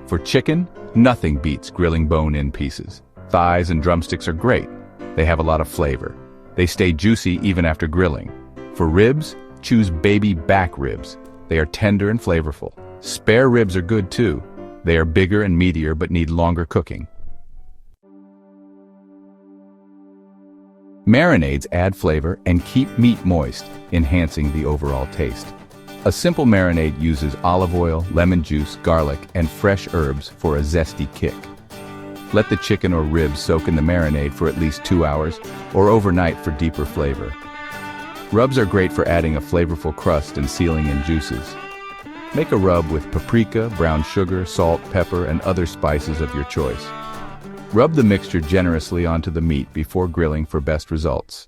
For chicken, nothing beats grilling bone-in pieces. Thighs and drumsticks are great. They have a lot of flavor. They stay juicy even after grilling. For ribs, choose baby back ribs. They are tender and flavorful. Spare ribs are good too. They are bigger and meatier but need longer cooking. Marinades add flavor and keep meat moist, enhancing the overall taste. A simple marinade uses olive oil, lemon juice, garlic, and fresh herbs for a zesty kick. Let the chicken or ribs soak in the marinade for at least 2 hours, or overnight for deeper flavor. Rubs are great for adding a flavorful crust and sealing in juices. Make a rub with paprika, brown sugar, salt, pepper, and other spices of your choice. Rub the mixture generously onto the meat before grilling for best results.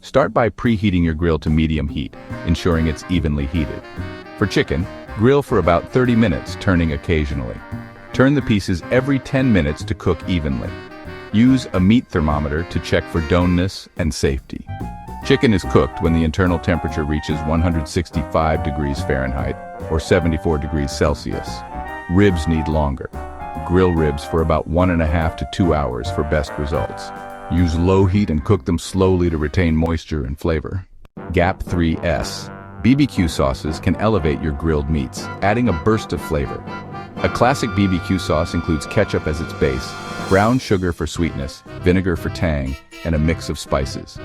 Start by preheating your grill to medium heat, ensuring it's evenly heated. For chicken, grill for about 30 minutes, turning occasionally. Turn the pieces every 10 minutes to cook evenly. Use a meat thermometer to check for doneness and safety. Chicken is cooked when the internal temperature reaches 165 degrees Fahrenheit or 74 degrees Celsius. Ribs need longer. Grill ribs for about 1.5 to 2 hours for best results. Use low heat and cook them slowly to retain moisture and flavor. GAP 3S. BBQ sauces can elevate your grilled meats, adding a burst of flavor. A classic BBQ sauce includes ketchup as its base, brown sugar for sweetness, vinegar for tang, and a mix of spices.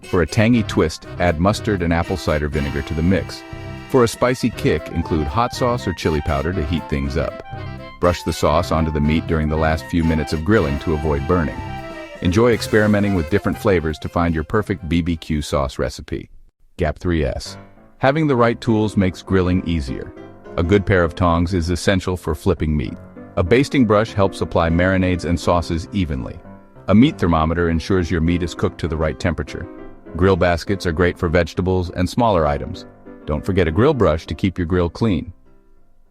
For a tangy twist, add mustard and apple cider vinegar to the mix. For a spicy kick, include hot sauce or chili powder to heat things up. Brush the sauce onto the meat during the last few minutes of grilling to avoid burning. Enjoy experimenting with different flavors to find your perfect BBQ sauce recipe. GAP 3S. Having the right tools makes grilling easier. A good pair of tongs is essential for flipping meat. A basting brush helps apply marinades and sauces evenly. A meat thermometer ensures your meat is cooked to the right temperature. Grill baskets are great for vegetables and smaller items. Don't forget a grill brush to keep your grill clean.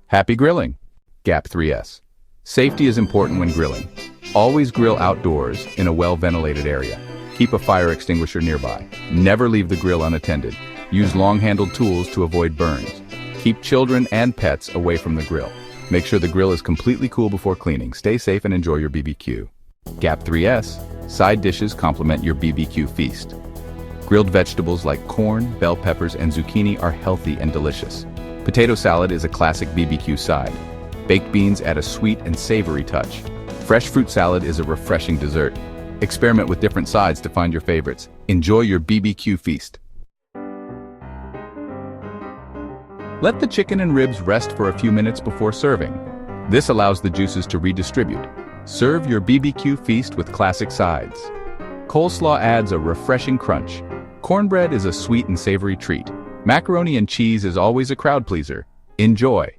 Happy grilling! GAP 3S. Safety is important when grilling. Always grill outdoors in a well-ventilated area. Keep a fire extinguisher nearby. Never leave the grill unattended. Use long-handled tools to avoid burns. Keep children and pets away from the grill. Make sure the grill is completely cool before cleaning. Stay safe and enjoy your BBQ. GAP 3S. Side dishes complement your BBQ feast. Grilled vegetables like corn, bell peppers, and zucchini are healthy and delicious. Potato salad is a classic BBQ side. Baked beans add a sweet and savory touch. Fresh fruit salad is a refreshing dessert. Experiment with different sides to find your favorites. Enjoy your BBQ feast. Let the chicken and ribs rest for a few minutes before serving. This allows the juices to redistribute. Serve your BBQ feast with classic sides. Coleslaw adds a refreshing crunch. Cornbread is a sweet and savory treat. Macaroni and cheese is always a crowd pleaser. Enjoy!